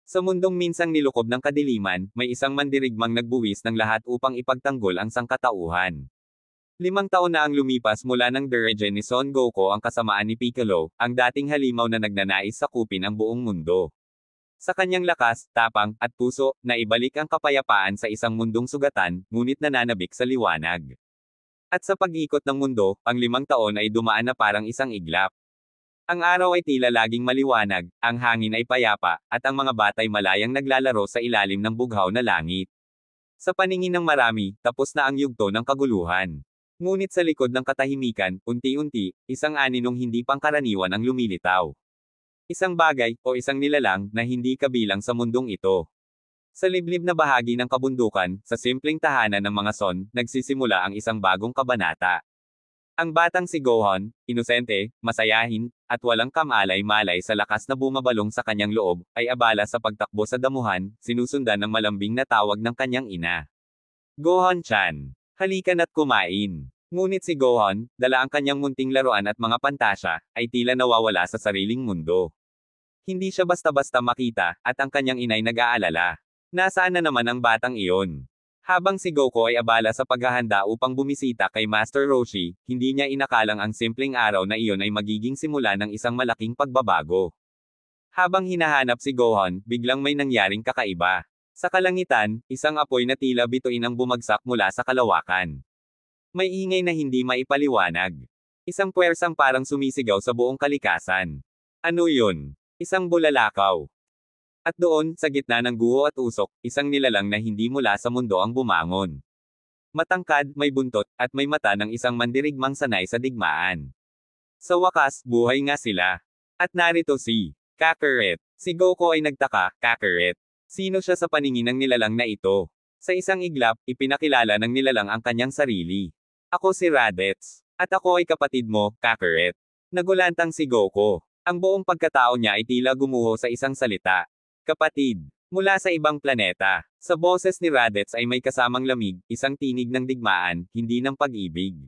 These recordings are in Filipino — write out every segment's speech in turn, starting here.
Sa mundong minsang nilukob ng kadiliman, may isang mandirigmang nagbuwis ng lahat upang ipagtanggol ang sangkatauhan. 5 taon na ang lumipas mula ng diregen ni Son Goku ang kasamaan ni Piccolo, ang dating halimaw na nagnanais sakupin ang buong mundo. Sa kanyang lakas, tapang, at puso, naibalik ang kapayapaan sa isang mundong sugatan, ngunit nananabik sa liwanag. At sa pag-ikot ng mundo, ang 5 taon ay dumaan na parang isang iglap. Ang araw ay tila laging maliwanag, ang hangin ay payapa, at ang mga batay malayang naglalaro sa ilalim ng bughaw na langit. Sa paningin ng marami, tapos na ang yugto ng kaguluhan. Ngunit sa likod ng katahimikan, unti-unti, isang aninong hindi pangkaraniwan ang lumilitaw. Isang bagay, o isang nilalang, na hindi kabilang sa mundong ito. Sa liblib na bahagi ng kabundukan, sa simpleng tahanan ng mga Son, nagsisimula ang isang bagong kabanata. Ang batang si Gohan, inosente, masayahin, at walang kamalay-malay sa lakas na bumabalong sa kanyang loob, ay abala sa pagtakbo sa damuhan, sinusundan ng malambing na tawag ng kanyang ina. Gohan-chan, halika na't kumain. Ngunit si Gohan, dala ang kanyang munting laruan at mga pantasya, ay tila nawawala sa sariling mundo. Hindi siya basta-basta makita, at ang kanyang inay nag-aalala. Nasaan na naman ang batang iyon? Habang si Goku ay abala sa paghahanda upang bumisita kay Master Roshi, hindi niya inakalang ang simpleng araw na iyon ay magiging simula ng isang malaking pagbabago. Habang hinahanap si Gohan, biglang may nangyaring kakaiba. Sa kalangitan, isang apoy na tila bituin ang bumagsak mula sa kalawakan. May ingay na hindi maipaliwanag. Isang puwersang parang sumisigaw sa buong kalikasan. Ano yun? Isang bulalakaw. At doon, sa gitna ng guho at usok, isang nilalang na hindi mula sa mundo ang bumangon. Matangkad, may buntot, at may mata ng isang mandirigmang sanay sa digmaan. Sa wakas, buhay nga sila. At narito si Kakarot. Si Goku ay nagtaka, Kakarot. Sino siya sa paningin ng nilalang na ito? Sa isang iglap, ipinakilala ng nilalang ang kanyang sarili. Ako si Raditz. At ako ay kapatid mo, Kakarot. Nagulantang si Goku. Ang buong pagkatao niya ay tila gumuho sa isang salita. Kapatid. Mula sa ibang planeta. Sa boses ni Raditz ay may kasamang lamig, isang tinig ng digmaan, hindi ng pag-ibig.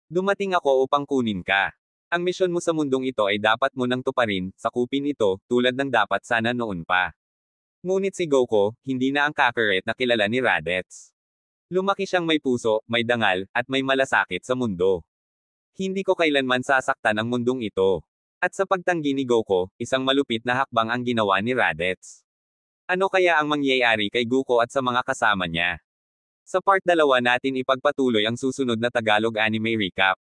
Dumating ako upang kunin ka. Ang misyon mo sa mundong ito ay dapat mo nang tuparin, sakupin ito, tulad ng dapat sana noon pa. Ngunit si Goku, hindi na ang Kakarot na kilala ni Raditz. Lumaki siyang may puso, may dangal, at may malasakit sa mundo. Hindi ko kailanman sasaktan ang mundong ito. At sa pagtanggi ni Goku, isang malupit na hakbang ang ginawa ni Raditz. Ano kaya ang mangyayari kay Goku at sa mga kasama niya? Sa part 2 natin ipagpatuloy ang susunod na Tagalog anime recap.